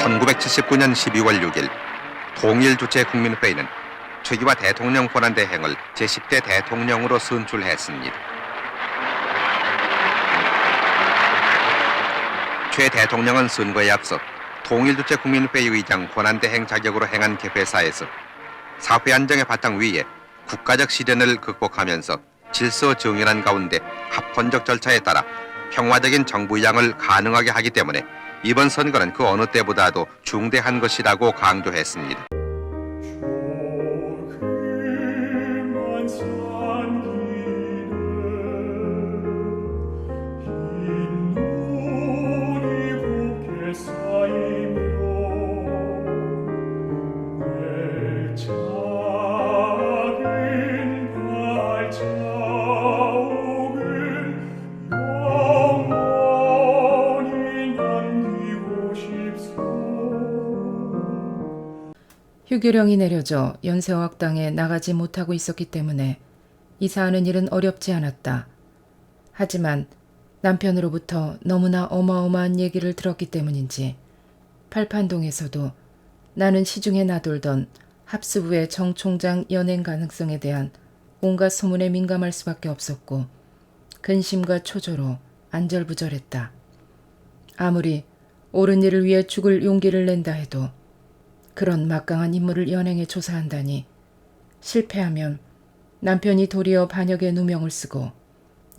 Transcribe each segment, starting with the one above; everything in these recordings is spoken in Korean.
1979년 12월 6일 통일주체국민회의는 최기화 대통령 권한대행을 제10대 대통령으로 선출했습니다. 최 대통령은 선거에 앞서 통일주체국민회의 의장 권한대행 자격으로 행한 개폐사에서 사회 안정의 바탕 위에 국가적 시련을 극복하면서 질서 정연한 가운데 합헌적 절차에 따라 평화적인 정부 이양을 가능하게 하기 때문에 이번 선거는 그 어느 때보다도 중대한 것이라고 강조했습니다. 휴교령이 내려져 연세어학당에 나가지 못하고 있었기 때문에 이사하는 일은 어렵지 않았다. 하지만 남편으로부터 너무나 어마어마한 얘기를 들었기 때문인지 팔판동에서도 나는 시중에 나돌던 합수부의 정 총장 연행 가능성에 대한 온갖 소문에 민감할 수밖에 없었고 근심과 초조로 안절부절했다. 아무리 옳은 일을 위해 죽을 용기를 낸다 해도 그런 막강한 임무를 연행해 조사한다니 실패하면 남편이 도리어 반역의 누명을 쓰고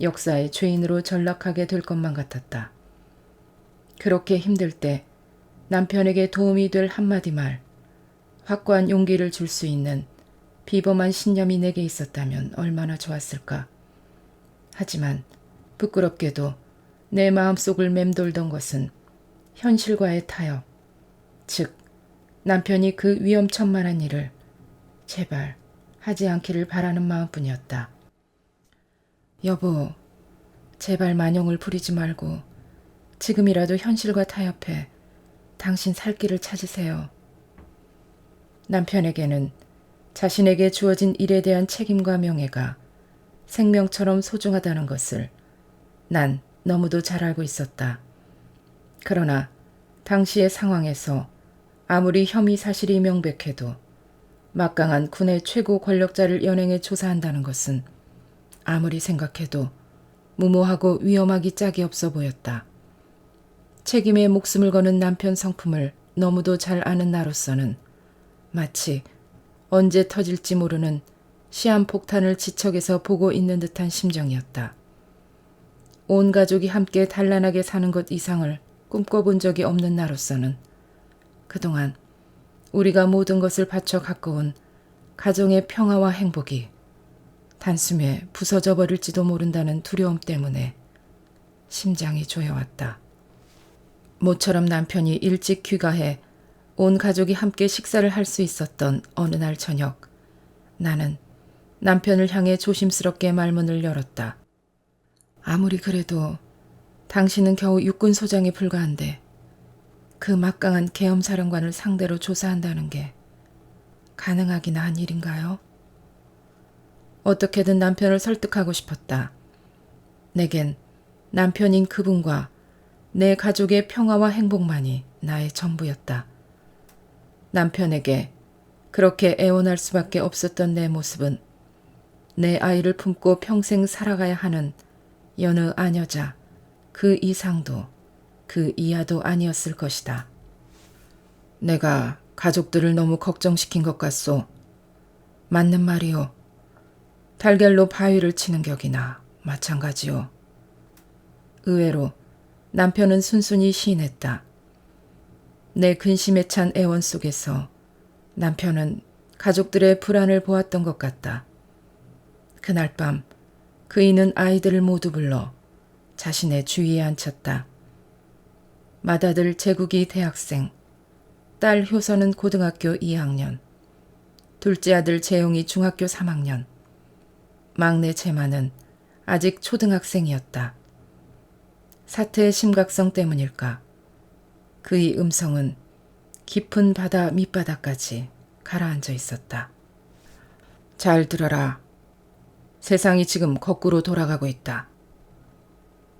역사의 죄인으로 전락하게 될 것만 같았다. 그렇게 힘들 때 남편에게 도움이 될 한마디 말, 확고한 용기를 줄 수 있는 비범한 신념이 내게 있었다면 얼마나 좋았을까. 하지만 부끄럽게도 내 마음속을 맴돌던 것은 현실과의 타협, 즉 남편이 그 위험천만한 일을 제발 하지 않기를 바라는 마음뿐이었다. 여보, 제발 만용을 부리지 말고 지금이라도 현실과 타협해 당신 살 길을 찾으세요. 남편에게는 자신에게 주어진 일에 대한 책임과 명예가 생명처럼 소중하다는 것을 난 너무도 잘 알고 있었다. 그러나 당시의 상황에서 아무리 혐의 사실이 명백해도 막강한 군의 최고 권력자를 연행해 조사한다는 것은 아무리 생각해도 무모하고 위험하기 짝이 없어 보였다. 책임에 목숨을 거는 남편 성품을 너무도 잘 아는 나로서는 마치 언제 터질지 모르는 시한폭탄을 지척에서 보고 있는 듯한 심정이었다. 온 가족이 함께 단란하게 사는 것 이상을 꿈꿔본 적이 없는 나로서는 그동안 우리가 모든 것을 바쳐 가꿔온 가정의 평화와 행복이 단숨에 부서져 버릴지도 모른다는 두려움 때문에 심장이 조여왔다. 모처럼 남편이 일찍 귀가해 온 가족이 함께 식사를 할 수 있었던 어느 날 저녁, 나는 남편을 향해 조심스럽게 말문을 열었다. 아무리 그래도 당신은 겨우 육군소장에 불과한데 그 막강한 계엄사령관을 상대로 조사한다는 게 가능하기나 한 일인가요? 어떻게든 남편을 설득하고 싶었다. 내겐 남편인 그분과 내 가족의 평화와 행복만이 나의 전부였다. 남편에게 그렇게 애원할 수밖에 없었던 내 모습은 내 아이를 품고 평생 살아가야 하는 여느 아녀자 그 이상도 그 이하도 아니었을 것이다. 내가 가족들을 너무 걱정시킨 것 같소. 맞는 말이오. 달걀로 바위를 치는 격이나 마찬가지오. 의외로 남편은 순순히 시인했다. 내 근심에 찬 애원 속에서 남편은 가족들의 불안을 보았던 것 같다. 그날 밤 그이는 아이들을 모두 불러 자신의 주위에 앉혔다. 맏아들 재국이 대학생, 딸 효선은 고등학교 2학년, 둘째 아들 재용이 중학교 3학년, 막내 재만은 아직 초등학생이었다. 사태의 심각성 때문일까? 그의 음성은 깊은 바다 밑바닥까지 가라앉아 있었다. 잘 들어라. 세상이 지금 거꾸로 돌아가고 있다.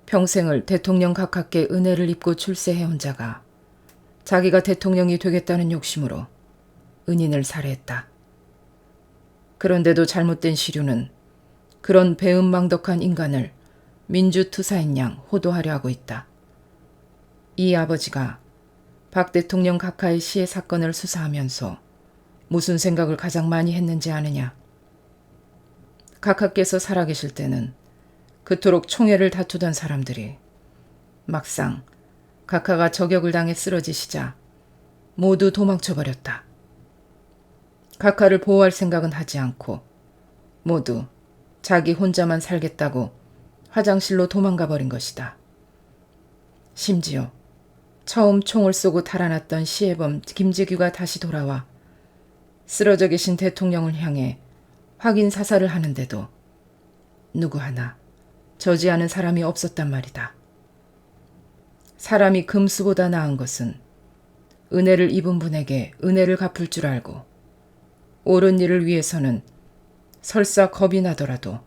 평생을 대통령 각하께 은혜를 입고 출세해온 자가 자기가 대통령이 되겠다는 욕심으로 은인을 살해했다. 그런데도 잘못된 시류는 그런 배은망덕한 인간을 민주투사인 양 호도하려 하고 있다. 이 아버지가 박 대통령 각하의 시해 사건을 수사하면서 무슨 생각을 가장 많이 했는지 아느냐? 각하께서 살아계실 때는 그토록 총애를 다투던 사람들이 막상 각하가 저격을 당해 쓰러지시자 모두 도망쳐버렸다. 각하를 보호할 생각은 하지 않고 모두 자기 혼자만 살겠다고 화장실로 도망가 버린 것이다. 심지어 처음 총을 쏘고 달아났던 시해범 김재규가 다시 돌아와 쓰러져 계신 대통령을 향해 확인 사살을 하는데도 누구 하나 저지하는 사람이 없었단 말이다. 사람이 금수보다 나은 것은 은혜를 입은 분에게 은혜를 갚을 줄 알고 옳은 일을 위해서는 설사 겁이 나더라도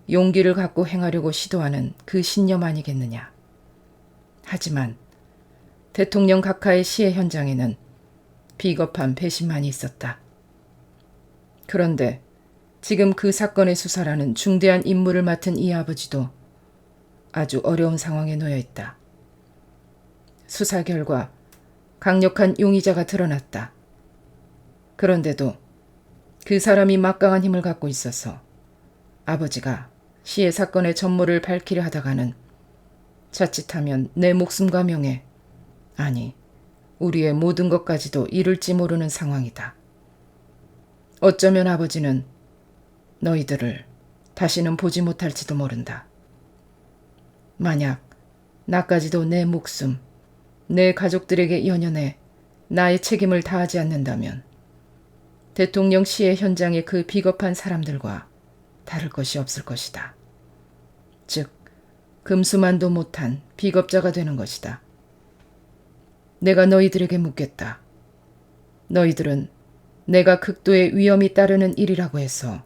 용기를 갖고 행하려고 시도하는 그 신념 아니겠느냐. 하지만 대통령 각하의 시해 현장에는 비겁한 배신만이 있었다. 그런데 지금 그 사건의 수사라는 중대한 임무를 맡은 이 아버지도 아주 어려운 상황에 놓여 있다. 수사 결과 강력한 용의자가 드러났다. 그런데도 그 사람이 막강한 힘을 갖고 있어서 아버지가 시해 사건의 전모를 밝히려 하다가는 자칫하면 내 목숨과 명예, 아니 우리의 모든 것까지도 잃을지 모르는 상황이다. 어쩌면 아버지는 너희들을 다시는 보지 못할지도 모른다. 만약 나까지도 내 목숨, 내 가족들에게 연연해 나의 책임을 다하지 않는다면 대통령 시해 현장의 그 비겁한 사람들과 다를 것이 없을 것이다. 즉, 금수만도 못한 비겁자가 되는 것이다. 내가 너희들에게 묻겠다. 너희들은 내가 극도의 위험이 따르는 일이라고 해서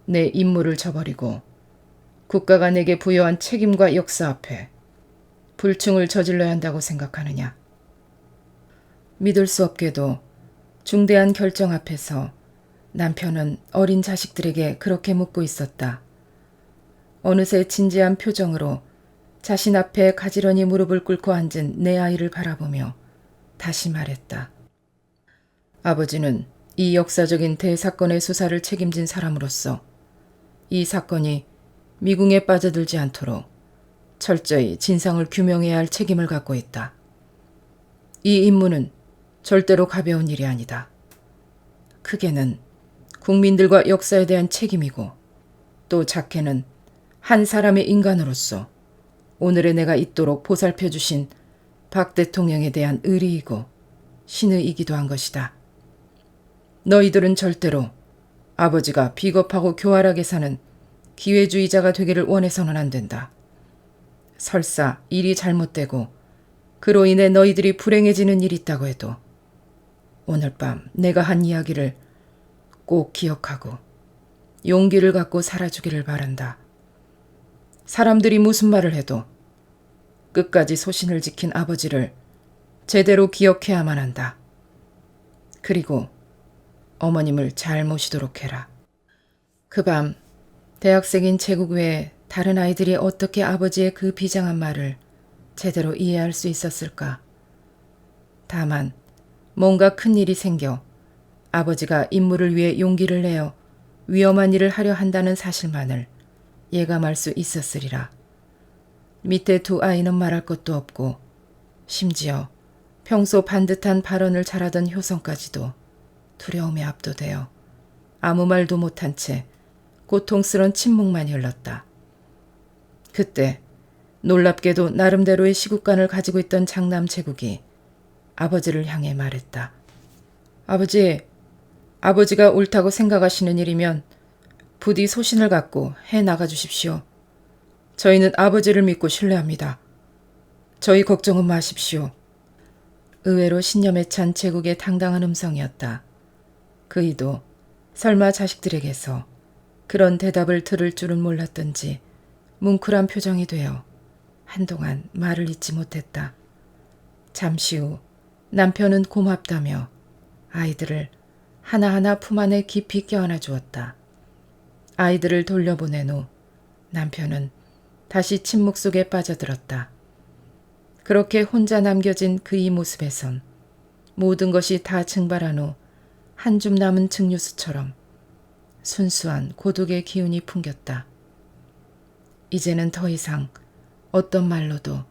내 임무를 저버리고 국가가 내게 부여한 책임과 역사 앞에 불충을 저질러야 한다고 생각하느냐? 믿을 수 없게도 중대한 결정 앞에서 남편은 어린 자식들에게 그렇게 묻고 있었다. 어느새 진지한 표정으로 자신 앞에 가지런히 무릎을 꿇고 앉은 내 아이를 바라보며 다시 말했다. 아버지는 이 역사적인 대사건의 수사를 책임진 사람으로서 이 사건이 미궁에 빠져들지 않도록 철저히 진상을 규명해야 할 책임을 갖고 있다. 이 임무는 절대로 가벼운 일이 아니다. 크게는 국민들과 역사에 대한 책임이고 또 작게는 한 사람의 인간으로서 오늘의 내가 있도록 보살펴 주신 박 대통령에 대한 의리이고 신의이기도 한 것이다. 너희들은 절대로 아버지가 비겁하고 교활하게 사는 기회주의자가 되기를 원해서는 안 된다. 설사 일이 잘못되고 그로 인해 너희들이 불행해지는 일이 있다고 해도 오늘 밤 내가 한 이야기를 꼭 기억하고 용기를 갖고 살아주기를 바란다. 사람들이 무슨 말을 해도 끝까지 소신을 지킨 아버지를 제대로 기억해야만 한다. 그리고 어머님을 잘 모시도록 해라. 그 밤 대학생인 제국 외에 다른 아이들이 어떻게 아버지의 그 비장한 말을 제대로 이해할 수 있었을까? 다만 뭔가 큰 일이 생겨 아버지가 임무를 위해 용기를 내어 위험한 일을 하려 한다는 사실만을 예감할 수 있었으리라. 밑에 두 아이는 말할 것도 없고 심지어 평소 반듯한 발언을 잘하던 효성까지도 두려움에 압도되어 아무 말도 못한 채 고통스런 침묵만 흘렀다. 그때 놀랍게도 나름대로의 시국관을 가지고 있던 장남 제국이 아버지를 향해 말했다. 아버지가 옳다고 생각하시는 일이면 부디 소신을 갖고 해 나가 주십시오. 저희는 아버지를 믿고 신뢰합니다. 저희 걱정은 마십시오. 의외로 신념에 찬 제국의 당당한 음성이었다. 그이도 설마 자식들에게서 그런 대답을 들을 줄은 몰랐던지 뭉클한 표정이 되어 한동안 말을 잇지 못했다. 잠시 후 남편은 고맙다며 아이들을 하나하나 품 안에 깊이 껴안아 주었다. 아이들을 돌려보낸 후 남편은 다시 침묵 속에 빠져들었다. 그렇게 혼자 남겨진 그의 모습에선 모든 것이 다 증발한 후 한 줌 남은 증류수처럼 순수한 고독의 기운이 풍겼다. 이제는 더 이상 어떤 말로도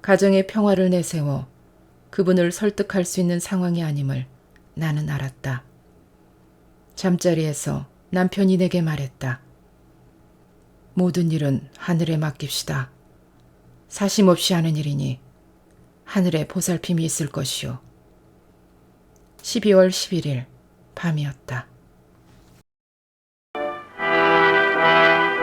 가정의 평화를 내세워 그분을 설득할 수 있는 상황이 아님을 나는 알았다. 잠자리에서 남편이 내게 말했다. 모든 일은 하늘에 맡깁시다. 사심없이 하는 일이니 하늘에 보살핌이 있을 것이요. 12월 11일 밤이었다.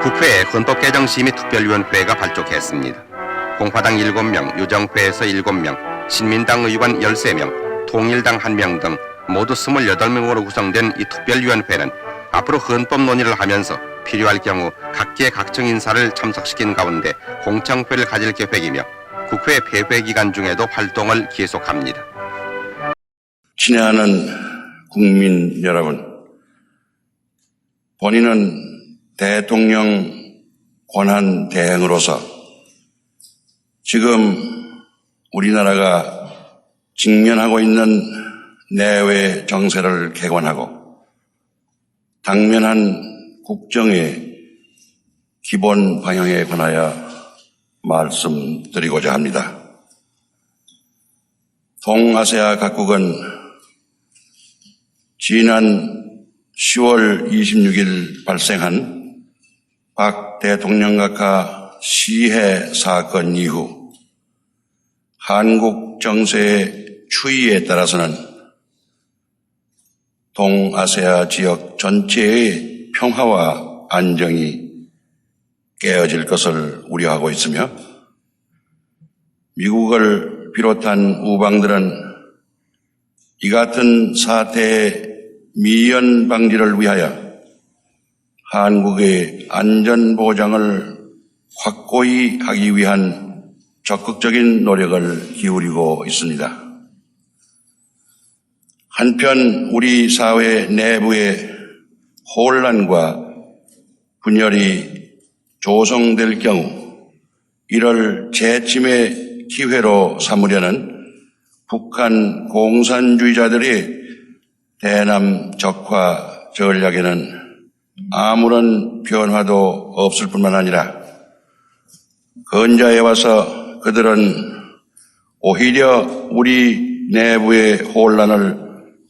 국회에 헌법개정심의특별위원회가 발족했습니다. 공화당 7명, 유정회에서 7명, 신민당 의원 13명, 통일당 1명 등 모두 28명으로 구성된 이 특별위원회는 앞으로 헌법 논의를 하면서 필요할 경우 각계 각청 인사를 참석시킨 가운데 공청회를 가질 계획이며 국회 폐회 기간 중에도 활동을 계속합니다. 친애하는 국민 여러분, 본인은 대통령 권한 대행으로서 지금 우리나라가 직면하고 있는 내외 정세를 개관하고 당면한 국정의 기본 방향에 관하여 말씀드리고자 합니다. 동아시아 각국은 지난 10월 26일 발생한 박 대통령각하 시해 사건 이후 한국 정세의 추이에 따라서는 동아시아 지역 전체의 평화와 안정이 깨어질 것을 우려하고 있으며 미국을 비롯한 우방들은 이 같은 사태의 미연 방지를 위하여 한국의 안전 보장을 확고히 하기 위한 적극적인 노력을 기울이고 있습니다. 한편 우리 사회 내부의 혼란과 분열이 조성될 경우 이를 재침의 기회로 삼으려는 북한 공산주의자들의 대남 적화 전략에는 아무런 변화도 없을 뿐만 아니라 근자에 와서 그들은 오히려 우리 내부의 혼란을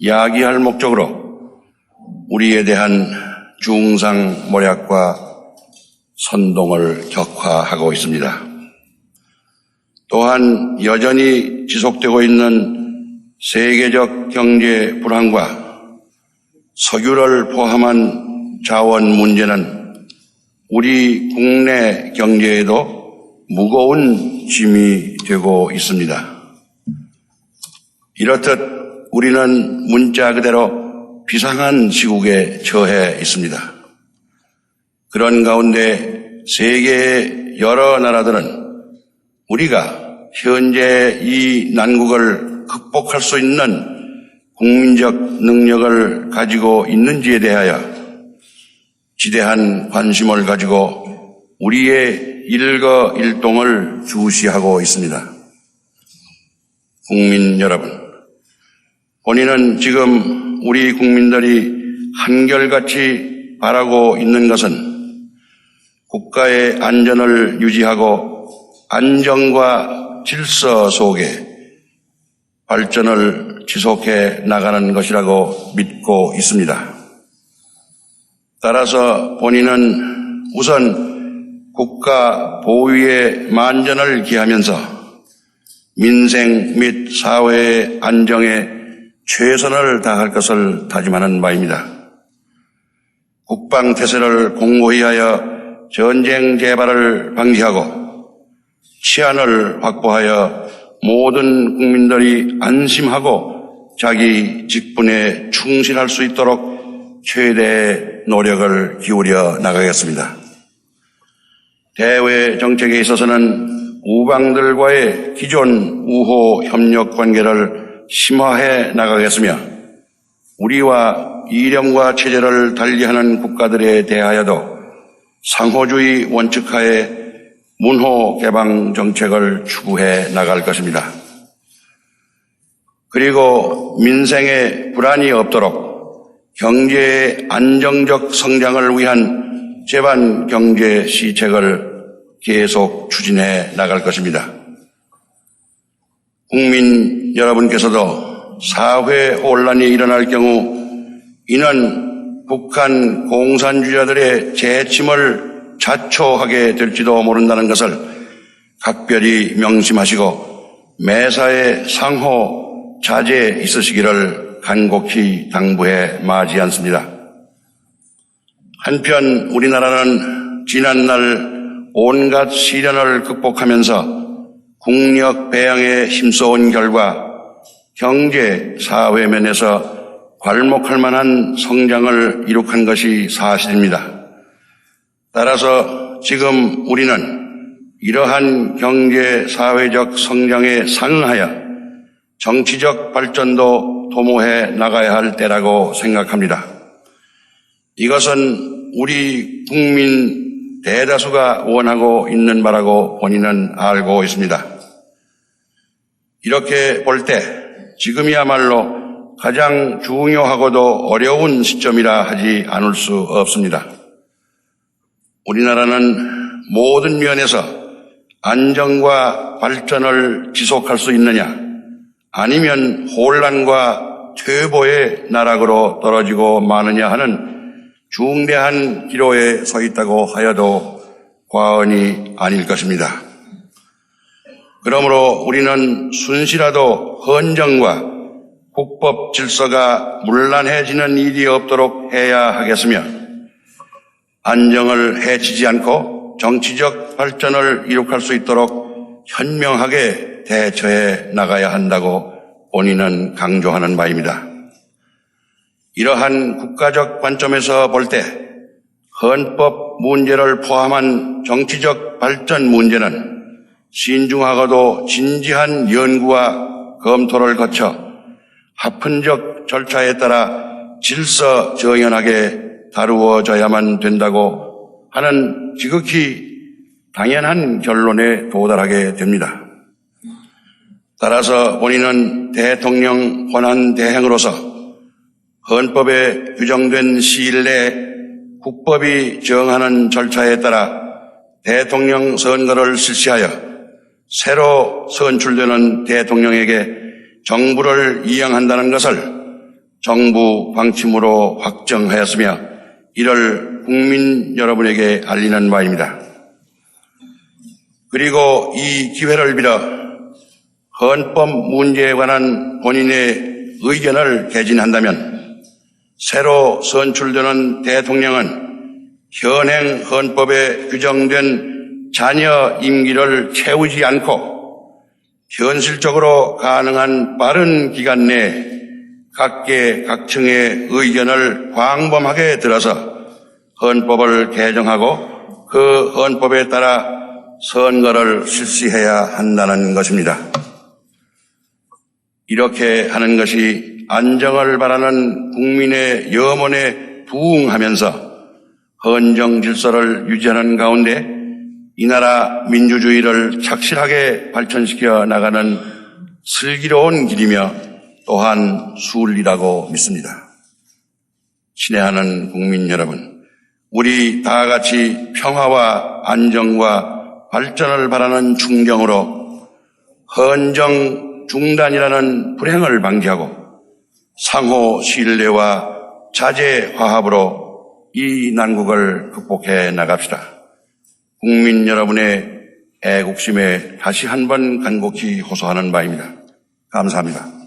야기할 목적으로 우리에 대한 중상모략과 선동을 격화하고 있습니다. 또한 여전히 지속되고 있는 세계적 경제 불황과 석유를 포함한 자원 문제는 우리 국내 경제에도 무거운 짐이 되고 있습니다. 이렇듯 우리는 문자 그대로 비상한 시국에 처해 있습니다. 그런 가운데 세계의 여러 나라들은 우리가 현재 이 난국을 극복할 수 있는 국민적 능력을 가지고 있는지에 대하여 지대한 관심을 가지고 우리의 일거일동을 주시하고 있습니다. 국민 여러분, 본인은 지금 우리 국민들이 한결같이 바라고 있는 것은 국가의 안전을 유지하고 안정과 질서 속에 발전을 지속해 나가는 것이라고 믿고 있습니다. 따라서 본인은 우선 국가 보위에 만전을 기하면서 민생 및 사회의 안정에 최선을 다할 것을 다짐하는 바입니다. 국방태세를 공고히 하여 전쟁 재발을 방지하고 치안을 확보하여 모든 국민들이 안심하고 자기 직분에 충실할 수 있도록 최대의 노력을 기울여 나가겠습니다. 대외 정책에 있어서는 우방들과의 기존 우호 협력 관계를 심화해 나가겠으며 우리와 이념과 체제를 달리하는 국가들에 대하여도 상호주의 원칙하에 문호 개방 정책을 추구해 나갈 것입니다. 그리고 민생에 불안이 없도록 경제의 안정적 성장을 위한 제반 경제 시책을 계속 추진해 나갈 것입니다. 국민 여러분께서도 사회 혼란이 일어날 경우 이는 북한 공산주의자들의 재침을 자초하게 될지도 모른다는 것을 각별히 명심하시고 매사에 상호 자제에 있으시기를 간곡히 당부해 마지 않습니다. 한편 우리나라는 지난날 온갖 시련을 극복하면서 국력 배양에 힘써온 결과 경제, 사회 면에서 괄목할 만한 성장을 이룩한 것이 사실입니다. 따라서 지금 우리는 이러한 경제, 사회적 성장에 상응하여 정치적 발전도 도모해 나가야 할 때라고 생각합니다. 이것은 우리 국민 대다수가 원하고 있는 바라고 본인은 알고 있습니다. 이렇게 볼 때 지금이야말로 가장 중요하고도 어려운 시점이라 하지 않을 수 없습니다. 우리나라는 모든 면에서 안정과 발전을 지속할 수 있느냐, 아니면 혼란과 퇴보의 나락으로 떨어지고 마느냐 하는 중대한 기로에 서 있다고 하여도 과언이 아닐 것입니다. 그러므로 우리는 순시라도 헌정과 국법 질서가 문란해지는 일이 없도록 해야 하겠으며 안정을 해치지 않고 정치적 발전을 이룩할 수 있도록 현명하게 대처해 나가야 한다고 본인은 강조하는 바입니다. 이러한 국가적 관점에서 볼 때 헌법 문제를 포함한 정치적 발전 문제는 신중하고도 진지한 연구와 검토를 거쳐 합헌적 절차에 따라 질서정연하게 다루어져야만 된다고 하는 지극히 당연한 결론에 도달하게 됩니다. 따라서 본인은 대통령 권한대행으로서 헌법에 규정된 시일 내에 국법이 정하는 절차에 따라 대통령 선거를 실시하여 새로 선출되는 대통령에게 정부를 이양한다는 것을 정부 방침으로 확정하였으며 이를 국민 여러분에게 알리는 바입니다. 그리고 이 기회를 빌어 헌법 문제에 관한 본인의 의견을 개진한다면 새로 선출되는 대통령은 현행 헌법에 규정된 잔여 임기를 채우지 않고 현실적으로 가능한 빠른 기간 내에 각계 각층의 의견을 광범하게 들어서 헌법을 개정하고 그 헌법에 따라 선거를 실시해야 한다는 것입니다. 이렇게 하는 것이 안정을 바라는 국민의 염원에 부응하면서 헌정 질서를 유지하는 가운데 이 나라 민주주의를 착실하게 발전시켜 나가는 슬기로운 길이며 또한 수일이라고 믿습니다. 친애하는 국민 여러분, 우리 다 같이 평화와 안정과 발전을 바라는 충경으로 헌정 중단이라는 불행을 방지하고 상호 신뢰와 자제 화합으로 이 난국을 극복해 나갑시다. 국민 여러분의 애국심에 다시 한번 간곡히 호소하는 바입니다. 감사합니다.